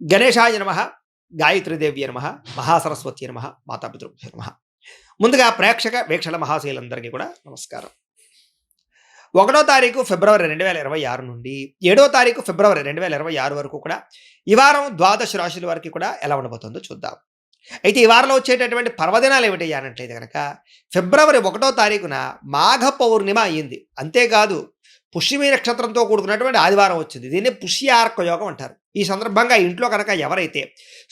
గణేశాయ నమః, గాయత్రీదేవ్యై నమః, మహాసరస్వత్యై నమః, మాతాపితృభ్యో నమః. ముందుగా ప్రేక్షక వీక్షణ మహాశయులందరికీ కూడా నమస్కారం. 1వ తారీఖు ఫిబ్రవరి 2026 నుండి 7వ తారీఖు ఫిబ్రవరి 2026 వరకు కూడా ఈ వారం ద్వాదశ రాశుల వారికి కూడా ఎలా ఉండబోతుందో చూద్దాం. అయితే ఈ వారంలో వచ్చేటటువంటి పర్వదినాలు ఏమిటి అన్నట్లయితే కనుక ఫిబ్రవరి 1వ తారీఖున మాఘ పౌర్ణిమ అయ్యింది. అంతేకాదు పుష్యమి నక్షత్రంతో కూడుకున్నటువంటి ఆదివారం వచ్చింది. దీన్ని పుష్యార్క యోగం అంటారు. ఈ సందర్భంగా ఇంట్లో కనుక ఎవరైతే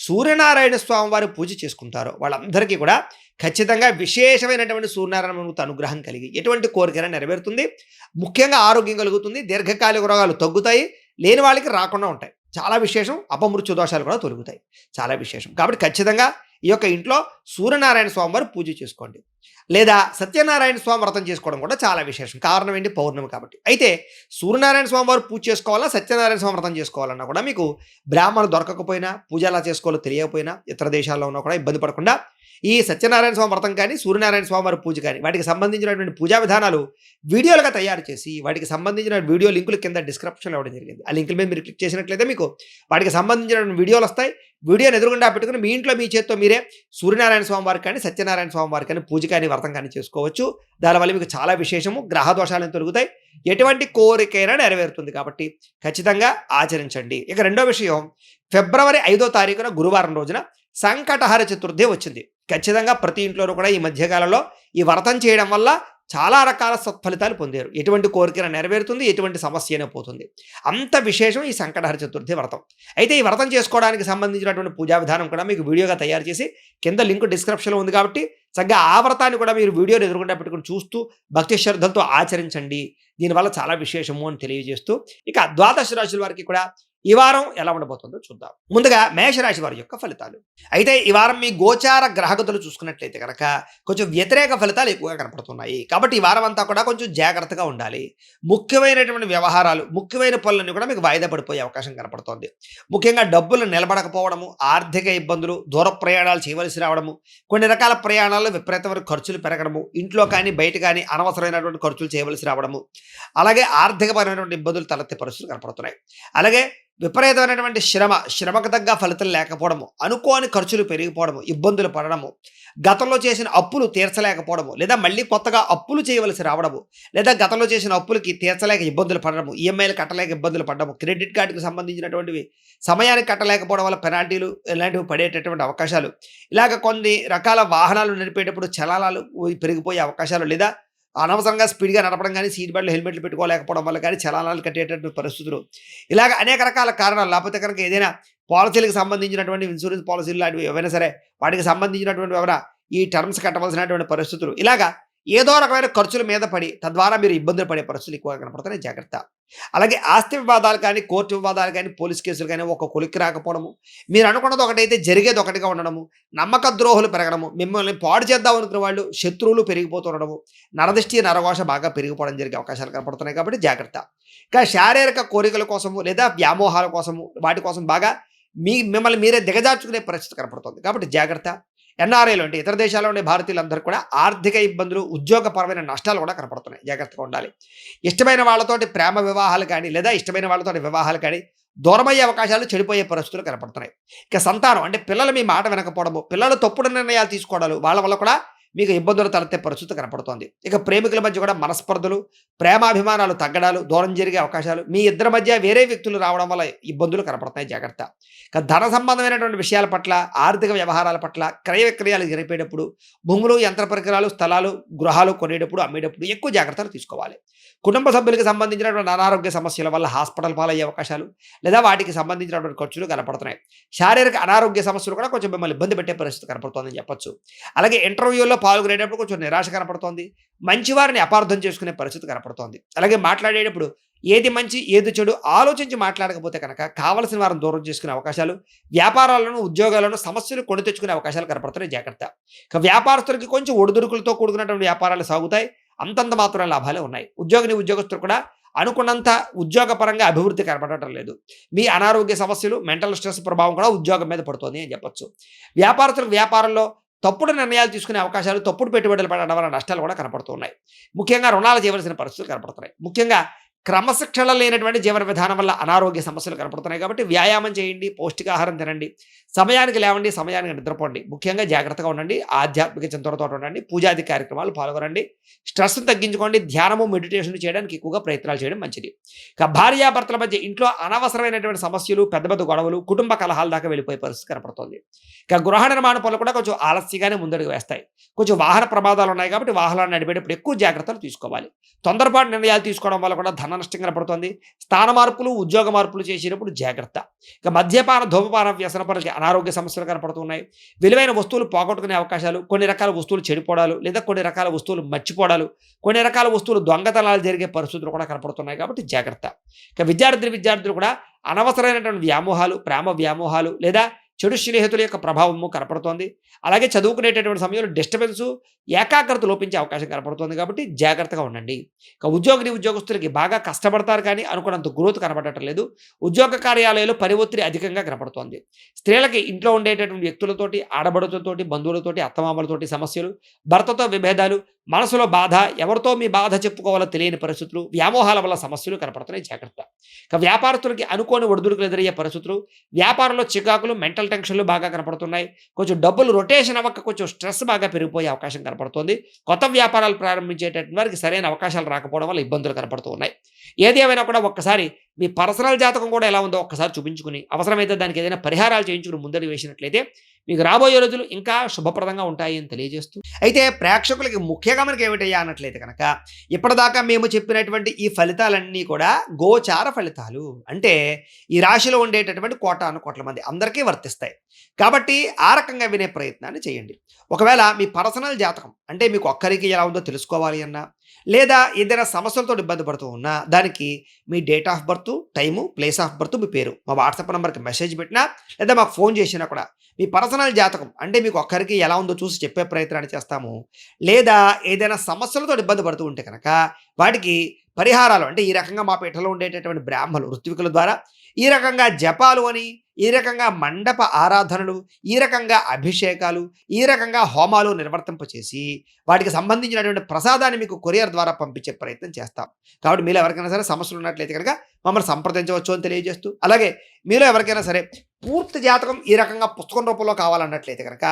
సూర్యనారాయణ స్వామి వారి పూజ చేసుకుంటారో వాళ్ళందరికీ కూడా ఖచ్చితంగా విశేషమైనటువంటి సూర్యనారాయణమూర్తి అనుగ్రహం కలిగి ఎటువంటి కోరికైనా నెరవేరుతుంది. ముఖ్యంగా ఆరోగ్యం కలుగుతుంది. దీర్ఘకాలిక రోగాలు తగ్గుతాయి. లేని వాళ్ళకి రాకుండా ఉంటాయి. చాలా విశేషం. అపమృత్యు దోషాలు కూడా తొలగుతాయి. చాలా విశేషం. కాబట్టి ఖచ్చితంగా ఈ యొక్క ఇంట్లో సూర్యనారాయణ స్వామి వారు పూజ చేసుకోండి. లేదా సత్యనారాయణ స్వామి వ్రతం చేసుకోవడం కూడా చాలా విశేషం. కారణం ఏంటి? పౌర్ణమి కాబట్టి. అయితే సూర్యనారాయణ స్వామి వారు పూజ చేసుకోవాలా, సత్యనారాయణ స్వామి వ్రతం చేసుకోవాలన్నా కూడా మీకు బ్రాహ్మణులు దొరకకపోయినా, పూజ ఎలా చేసుకోవాలో తెలియకపోయినా, ఇతర దేశాల్లో ఉన్నా కూడా ఇబ్బంది పడకుండా ఈ సత్యనారాయణ స్వామి వ్రతం కానీ, సూర్యనారాయణ స్వామి వారి పూజ కానీ వాటికి సంబంధించినటువంటి పూజా విధానాలు వీడియోలుగా తయారు చేసి వాటికి సంబంధించిన వీడియో లింకులు కింద డిస్క్రిప్షన్లో ఇవ్వడం జరిగింది. ఆ లింకుల మీద మీరు క్లిక్ చేసినట్లయితే మీకు వాటికి సంబంధించిన వీడియోలు వస్తాయి. వీడియోని ఎదురుగుండా పెట్టుకుని మీ ఇంట్లో మీ చేత్తో మీరే సూర్యనారాయణ స్వామి వారికి కానీ, సత్యనారాయణ స్వామి వారికి కానీ పూజ కానీ వ్రతం కానీ చేసుకోవచ్చు. దానివల్ల మీకు చాలా విశేషము. గ్రహ దోషాలను తొలగుతాయి. ఎటువంటి కోరికైనా నెరవేరుతుంది. కాబట్టి ఖచ్చితంగా ఆచరించండి. ఇక రెండో విషయం, ఫిబ్రవరి 5వ తారీఖున గురువారం రోజున సంకటహర చతుర్థి వచ్చింది. ఖచ్చితంగా ప్రతి ఇంట్లోనూ కూడా ఈ మధ్యకాలంలో ఈ వ్రతం చేయడం వల్ల చాలా రకాల సత్ఫలితాలు పొందారు. ఎటువంటి కోరికైనా నెరవేరుతుంది. ఎటువంటి సమస్య అయినా పోతుంది. అంత విశేషం ఈ సంకటహర చతుర్థి వ్రతం. అయితే ఈ వ్రతం చేసుకోవడానికి సంబంధించినటువంటి పూజా విధానం కూడా మీకు వీడియోగా తయారు చేసి కింద లింక్ డిస్క్రిప్షన్లో ఉంది. కాబట్టి చక్కగా ఆ వ్రతాన్ని కూడా మీరు వీడియోని ఎదురుకుండా పెట్టుకుని చూస్తూ భక్తి శ్రద్ధలతో ఆచరించండి. దీనివల్ల చాలా విశేషము అని తెలియజేస్తూ ఇక ద్వాదశ రాశుల వారికి కూడా ఈ వారం ఎలా ఉండబోతుందో చూద్దాం. ముందుగా మేషరాశి వారి యొక్క ఫలితాలు. అయితే ఈ వారం మీ గోచార గ్రహగతులు చూసుకున్నట్లయితే కనుక కొంచెం వ్యతిరేక ఫలితాలు ఎక్కువగా కనపడుతున్నాయి. కాబట్టి ఈ వారం అంతా కూడా కొంచెం జాగ్రత్తగా ఉండాలి. ముఖ్యమైనటువంటి వ్యవహారాలు, ముఖ్యమైన పనులన్నీ కూడా మీకు వాయిదా పడిపోయే అవకాశం కనపడుతోంది. ముఖ్యంగా డబ్బులు నిలబడకపోవడము, ఆర్థిక ఇబ్బందులు, దూర ప్రయాణాలు చేయవలసి రావడము, కొన్ని రకాల ప్రయాణాల్లో విపరీతమైన ఖర్చులు పెరగడము, ఇంట్లో కానీ బయట కానీ అనవసరమైనటువంటి ఖర్చులు చేయవలసి రావడము, అలాగే ఆర్థికపరమైనటువంటి ఇబ్బందులు తలెత్తే పరిస్థితులు కనపడుతున్నాయి. అలాగే విపరీతమైనటువంటి శ్రమకు తగ్గ ఫలితం లేకపోవడము, అనుకోని ఖర్చులు పెరిగిపోవడము, ఇబ్బందులు పడడము, గతంలో చేసిన అప్పులు తీర్చలేకపోవడము, లేదా మళ్ళీ కొత్తగా అప్పులు చేయవలసి రావడము, లేదా గతంలో చేసిన అప్పులకి తీర్చలేక ఇబ్బందులు పడడము, ఈఎంఐలు కట్టలేక ఇబ్బందులు పడడము, క్రెడిట్ కార్డుకి సంబంధించినటువంటివి సమయానికి కట్టలేకపోవడం వల్ల పెనాల్టీలు ఇలాంటివి పడేటటువంటి అవకాశాలు, ఇలాగ కొన్ని రకాల వాహనాలు నడిపేటప్పుడు చలానాలు పెరిగిపోయే అవకాశాలు, లేదా అనవసరంగా స్పీడ్గా నడపడం కానీ, సీట్ బెల్ట్లు హెల్మెట్లు పెట్టుకోలేకపోవడం వల్ల కానీ చలానాలు కట్టేటటువంటి పరిస్థితులు, ఇలాగ అనేక రకాల కారణాలు. లేకపోతే కనుక ఏదైనా పాలసీలకు సంబంధించినటువంటి ఇన్సూరెన్స్ పాలసీలు లాంటివి ఏవైనా సరే వాటికి సంబంధించినటువంటి ఎవరైనా ఈ టర్మ్స్ కట్టవలసినటువంటి పరిస్థితులు, ఇలాగా ఏదో రకమైన ఖర్చుల మీద పడి తద్వారా మీరు ఇబ్బందులు పడే పరిస్థితులు ఎక్కువగా కనపడుతున్నాయి. జాగ్రత్త. అలాగే ఆస్తి వివాదాలు కానీ, కోర్టు వివాదాలు కానీ, పోలీస్ కేసులు కానీ ఒక కొలిక్కి రాకపోవడము, మీరు అనుకున్నది ఒకటైతే జరిగేది ఒకటిగా ఉండడము, నమ్మక ద్రోహులు పెరగడము, మిమ్మల్ని పాడు చేద్దాం అనుకున్న వాళ్ళు శత్రువులు పెరిగిపోతుండడము, నరదిష్టి నరఘోష బాగా పెరిగిపోవడం జరిగే అవకాశాలు కనపడుతున్నాయి. కాబట్టి జాగ్రత్త. ఇంకా శారీరక కోరికల కోసము లేదా వ్యామోహాల కోసము వాటి కోసం బాగా మిమ్మల్ని మీరే దిగజార్చుకునే పరిస్థితి కనపడుతుంది. కాబట్టి జాగ్రత్త. ఎన్ఆర్ఐలు అంటే ఇతర దేశాల్లో ఉండే భారతీయులందరూ కూడా ఆర్థిక ఇబ్బందులు, ఉద్యోగపరమైన నష్టాలు కూడా కనపడుతున్నాయి. జాగ్రత్తగా ఉండాలి. ఇష్టమైన వాళ్ళతోటి ప్రేమ వివాహాలు కానీ, లేదా ఇష్టమైన వాళ్ళతోటి వివాహాలు కానీ దూరమయ్యే అవకాశాలు, చెడిపోయే పరిస్థితులు కనపడుతున్నాయి. ఇక సంతానం అంటే పిల్లలు మీ మాట వినకపోవడము, పిల్లలు తప్పుడు నిర్ణయాలు తీసుకోవడాలు, వాళ్ళ వల్ల కూడా మీకు ఇబ్బందులు తలెత్తే పరిస్థితి కనపడుతోంది. ఇక ప్రేమికుల మధ్య కూడా మనస్పర్ధలు, ప్రేమాభిమానాలు తగ్గడాలు, దూరం జరిగే అవకాశాలు, మీ ఇద్దరి మధ్య వేరే వ్యక్తులు రావడం వల్ల ఇబ్బందులు కనపడుతున్నాయి. జాగ్రత్త. ఇక ధన సంబంధమైనటువంటి విషయాల పట్ల, ఆర్థిక వ్యవహారాల పట్ల, క్రయ విక్రయాలు జరిపేటప్పుడు, భూములు, యంత్ర పరికరాలు, స్థలాలు, గృహాలు కొనేటప్పుడు, అమ్మేటప్పుడు ఎక్కువ జాగ్రత్తలు తీసుకోవాలి. కుటుంబ సభ్యులకు సంబంధించినటువంటి అనారోగ్య సమస్యల వల్ల హాస్పిటల్ పాలయ్యే అవకాశాలు, లేదా వాటికి సంబంధించినటువంటి ఖర్చులు కనపడుతున్నాయి. శారీరక అనారోగ్య సమస్యలు కూడా కొంచెం మిమ్మల్ని ఇబ్బంది పెట్టే పరిస్థితి కనపడుతుందని చెప్పొచ్చు. అలాగే ఇంటర్వ్యూలో పాల్గొనేటప్పుడు కొంచెం నిరాశ కనపడుతోంది. మంచివారిని అపార్థం చేసుకునే పరిస్థితి కనపడుతోంది. అలాగే మాట్లాడేటప్పుడు ఏది మంచి ఏది చెడు ఆలోచించి మాట్లాడకపోతే కనుక కావలసిన వారిని దూరం చేసుకునే అవకాశాలు, వ్యాపారాలను, ఉద్యోగాలను సమస్యలు కొని తెచ్చుకునే అవకాశాలు కనపడుతున్నాయి. జాగ్రత్త. ఇక వ్యాపారస్తులకి కొంచెం ఒడిదుడుకులతో కూడుకున్నటువంటి వ్యాపారాలు సాగుతాయి. అంతంత మాత్రం లాభాలే ఉన్నాయి. ఉద్యోగస్తులు కూడా అనుకున్నంత ఉద్యోగపరంగా అభివృద్ధి కనపడటం లేదు. మీ అనారోగ్య సమస్యలు, మెంటల్ స్ట్రెస్ ప్రభావం కూడా ఉద్యోగం మీద పడుతుంది అని చెప్పొచ్చు. వ్యాపారస్తులకు వ్యాపారంలో తప్పుడు నిర్ణయాలు తీసుకునే అవకాశాలు, తప్పుడు పెట్టుబడులు పడడం వల్ల నష్టాలు కూడా కనపడుతున్నాయి. ముఖ్యంగా రుణాలు చేయవలసిన పరిస్థితులు కనపడుతున్నాయి. ముఖ్యంగా క్రమశిక్షణ లేనటువంటి జీవన విధానం వల్ల అనారోగ్య సమస్యలు కనపడుతున్నాయి కాబట్టి వ్యాయామం చేయండి, పౌష్టికాహారం తినండి, సమయానికి లేవండి, సమయానికి నిద్రపోండి, ముఖ్యంగా జాగ్రత్తగా ఉండండి, ఆధ్యాత్మిక చింతనతో ఉండండి, పూజాది కార్యక్రమాలు పాల్గొనండి, స్ట్రెస్ను తగ్గించుకోండి, ధ్యానము మెడిటేషన్ చేయడానికి ఎక్కువగా ప్రయత్నాలు చేయడం మంచిది. ఇక భార్యాభర్తల మధ్య ఇంట్లో అనవసరమైనటువంటి సమస్యలు, పెద్ద పెద్ద గొడవలు, కుటుంబ కలహాల దాకా వెళ్ళిపోయే పరిస్థితి కనపడుతుంది. ఇక గృహ నిర్మాణ పనులు కూడా కొంచెం ఆలస్యంగానే ముందడుగు వేస్తాయి. కొంచెం వాహన ప్రమాదాలు ఉన్నాయి కాబట్టి వాహనాలు నడిపేటప్పుడు ఎక్కువ జాగ్రత్తలు తీసుకోవాలి. తొందరపాటు నిర్ణయాలు తీసుకోవడం వల్ల కూడా ధన నష్టం కనపడుతుంది. స్థాన మార్పులు, ఉద్యోగ మార్పులు చేసేటప్పుడు జాగ్రత్త. ఇక మద్యపాన, ధూమపాన వ్యసన పనులకి అనారోగ్య సమస్యలు కనపడుతున్నాయి. విలువైన వస్తువులు పోగొట్టుకునే అవకాశాలు, కొన్ని రకాల వస్తువులు చెడిపోవడాలు, లేదా కొన్ని రకాల వస్తువులు మర్చిపోవడాలు, కొన్ని రకాల వస్తువులు దొంగతనాలు జరిగే పరిస్థితులు కూడా కనపడుతున్నాయి కాబట్టి జాగ్రత్త. ఇక విద్యార్థులు కూడా అనవసరమైనటువంటి వ్యామోహాలు, ప్రేమ వ్యామోహాలు లేదా చెడు స్నేహితుల యొక్క ప్రభావము కనపడుతోంది. అలాగే చదువుకునేటటువంటి సమయంలో డిస్టర్బెన్సు, ఏకాగ్రత లోపించే అవకాశం కనపడుతుంది కాబట్టి జాగ్రత్తగా ఉండండి. ఇక ఉద్యోగస్తులకి బాగా కష్టపడతారు కానీ అనుకున్నంత గ్రోత్ కనపడటం లేదు. ఉద్యోగ కార్యాలయాల్లో పని ఒత్తిడి అధికంగా కనపడుతోంది. స్త్రీలకి ఇంట్లో ఉండేటటువంటి వ్యక్తులతోటి, ఆడబడులతోటి, బంధువులతోటి, అత్తమామలతోటి సమస్యలు, భర్తతో విభేదాలు, మనసులో బాధ, ఎవరితో మీ బాధ చెప్పుకోవాలో తెలియని పరిస్థితులు, వ్యామోహాల వల్ల సమస్యలు కనపడుతున్నాయి, జాగ్రత్త. ఇక వ్యాపారస్తులకి అనుకోని ఒడిదుడుకులు ఎదురయ్యే పరిస్థితులు, వ్యాపారంలో చికాకులు, మెంటల్ టెన్షన్లు బాగా కనపడుతున్నాయి. కొంచెం డబ్బులు రొటేషన్ అవ్వక కొంచెం స్ట్రెస్ బాగా పెరిగిపోయే అవకాశం కనపడుతుంది. కొత్త వ్యాపారాలు ప్రారంభించేటటువంటి వారికి సరైన అవకాశాలు రాకపోవడం వల్ల ఇబ్బందులు కనపడుతూ ఉన్నాయి. ఏది ఏమైనా కూడా ఒక్కసారి మీ పర్సనల్ జాతకం కూడా ఎలా ఉందో ఒక్కసారి చూపించుకుని, అవసరమైతే దానికి ఏదైనా పరిహారాలు చేయించుకుని ముందడుగు వేసినట్లయితే మీకు రాబోయే రోజులు ఇంకా శుభప్రదంగా ఉంటాయి అని తెలియజేస్తూ, అయితే ప్రేక్షకులకి ముఖ్యంగా మనకి ఏమిటయ్యా అన్నట్లయితే కనుక, ఇప్పటిదాకా మేము చెప్పినటువంటి ఈ ఫలితాలన్నీ కూడా గోచార ఫలితాలు. అంటే ఈ రాశిలో ఉండేటటువంటి కోటాను కోట్ల మంది అందరికీ వర్తిస్తాయి. కాబట్టి ఆ రకంగా వినే ప్రయత్నాన్ని చేయండి. ఒకవేళ మీ పర్సనల్ జాతకం అంటే మీకు ఒక్కరికి ఎలా ఉందో తెలుసుకోవాలి అన్నా, లేదా ఏదైనా సమస్యలతో ఇబ్బంది పడుతూ ఉన్నా, దానికి మీ date of birth, time, place of birth, మీ పేరు మా వాట్సాప్ నెంబర్కి మెసేజ్ పెట్టినా లేదా మాకు ఫోన్ చేసినా కూడా మీ పర్సనల్ జాతకం అంటే మీకు ఒక్కరికి ఎలా ఉందో చూసి చెప్పే ప్రయత్నాన్ని చేస్తాము. లేదా ఏదైనా సమస్యలతో ఇబ్బంది పడుతూ ఉంటే కనుక వాటికి పరిహారాలు అంటే ఈ రకంగా మా పీఠలో ఉండేటటువంటి బ్రాహ్మలు, ఋత్వికుల ద్వారా ఈ రకంగా జపాలు అని, ఈ రకంగా మండప ఆరాధనలు, ఈ రకంగా అభిషేకాలు, ఈ రకంగా హోమాలు నిర్వర్తింపచేసి వాటికి సంబంధించినటువంటి ప్రసాదాన్ని మీకు కొరియర్ ద్వారా పంపించే ప్రయత్నం చేస్తాం. కాబట్టి మీలో ఎవరికైనా సరే సమస్యలు ఉన్నట్లయితే కనుక మమ్మల్ని సంప్రదించవచ్చు అని తెలియజేస్తూ, అలాగే మీలో ఎవరికైనా సరే పూర్తి జాతకం ఈ రకంగా పుస్తకం రూపంలో కావాలన్నట్లయితే కనుక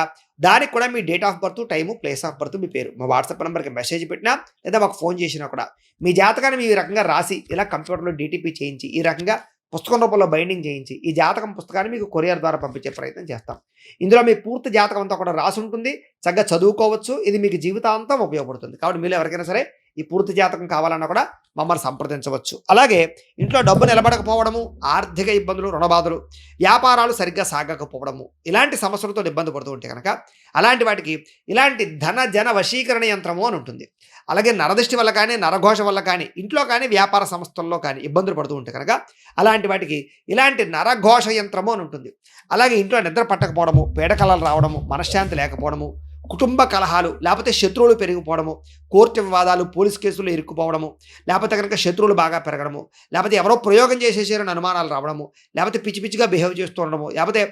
దానికి కూడా మీ date of birth, time, place of birth, మీ పేరు మా వాట్సాప్ నెంబర్కి మెసేజ్ పెట్టినా లేదా మాకు ఫోన్ చేసినా కూడా మీ జాతకాన్ని మీ రకంగా రాసి ఇలా కంప్యూటర్లో డీటీపీ చేయించి ఈ రకంగా పుస్తకం రూపంలో బైండింగ్ చేయించి ఈ జాతకం పుస్తకాన్ని మీకు కొరియర్ ద్వారా పంపించే ప్రయత్నం చేస్తాం. ఇందులో మీ పూర్తి జాతకం అంతా కూడా రాసి ఉంటుంది. చక్కగా చదువుకోవచ్చు. ఇది మీకు జీవితాంతం ఉపయోగపడుతుంది. కాబట్టి మీరు ఎవరికైనా సరే ఈ పూర్తి జాతకం కావాలన్నా కూడా మమ్మల్ని సంప్రదించవచ్చు. అలాగే ఇంట్లో డబ్బు నిలబడకపోవడము, ఆర్థిక ఇబ్బందులు, రుణబాధలు, వ్యాపారాలు సరిగ్గా సాగకపోవడము, ఇలాంటి సమస్యలతో ఇబ్బంది పడుతూ ఉంటే కనుక అలాంటి వాటికి ఇలాంటి ధన జన వశీకరణ యంత్రము అని ఉంటుంది. అలాగే నరదృష్టి వల్ల కానీ, నరఘోష వల్ల కానీ, ఇంట్లో కానీ, వ్యాపార సంస్థల్లో కానీ ఇబ్బందులు పడుతూ ఉంటే కనుక అలాంటి వాటికి ఇలాంటి నరఘోష యంత్రము అని ఉంటుంది. అలాగే ఇంట్లో నిద్ర పట్టకపోవడము, పీడకలలు రావడము, మనశ్శాంతి లేకపోవడము, కుటుంబ కలహాలు, లేకపోతే శత్రువులు పెరిగిపోవడము, కోర్టు వివాదాలు, పోలీస్ కేసులు ఇరుక్కుపోవడము, లేకపోతే కనుక శత్రువులు బాగా పెరగడము, లేకపోతే ఎవరో ప్రయోగం చేసేసారని అనుమానాలు రావడము, లేకపోతే పిచ్చి పిచ్చిగా బిహేవ్ చేస్తూ ఉండడము, లేకపోతే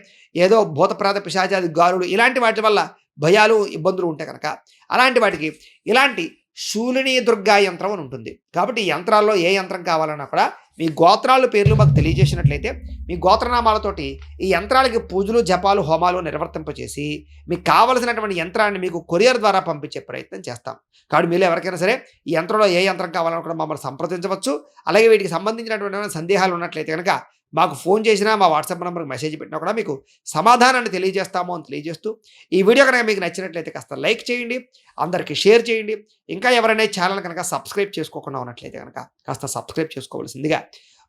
ఏదో భూతప్రేత పిశాచాది గాలులు, ఇలాంటి వాటి వల్ల భయాలు, ఇబ్బందులు ఉంటే కనుక అలాంటి వాటికి ఇలాంటి శూలిని దుర్గా యంత్రం అని ఉంటుంది. కాబట్టి ఈ యంత్రాల్లో ఏ యంత్రం కావాలన్నా కూడా మీ గోత్రాల పేర్లు మాకు తెలియజేసినట్లయితే మీ గోత్రనామాలతోటి ఈ యంత్రాలకి పూజలు, జపాలు, హోమాలు నిర్వర్తింపచేసి మీకు కావలసినటువంటి యంత్రాన్ని మీకు కొరియర్ ద్వారా పంపించే ప్రయత్నం చేస్తాం. కాబట్టి మీరు ఎవరికైనా సరే ఈ యంత్రంలో ఏ యంత్రం కావాలన్నా కూడా మమ్మల్ని సంప్రదించవచ్చు. అలాగే వీటికి సంబంధించినటువంటి సందేహాలు ఉన్నట్లయితే కనుక మాకు ఫోన్ చేసినా, మా వాట్సాప్ నెంబర్కి మెసేజ్ పెట్టినా కూడా మీకు సమాధానాన్ని తెలియజేస్తాము అని తెలియజేస్తూ, ఈ వీడియో కనుక మీకు నచ్చినట్లయితే కాస్త లైక్ చేయండి, అందరికీ షేర్ చేయండి. ఇంకా ఎవరైనా ఛానల్ కనుక సబ్స్క్రైబ్ చేసుకోకుండా ఉన్నట్లయితే కనుక కాస్త సబ్స్క్రైబ్ చేసుకోవాల్సిందిగా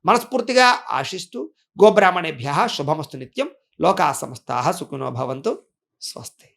మనస్ఫూర్తిగా ఆశిస్తూ, గోబ్రాహ్మణేభ్యః శుభమస్తు నిత్యం, లోకా సమస్తాః సుఖినో భవంతు, స్వస్తి.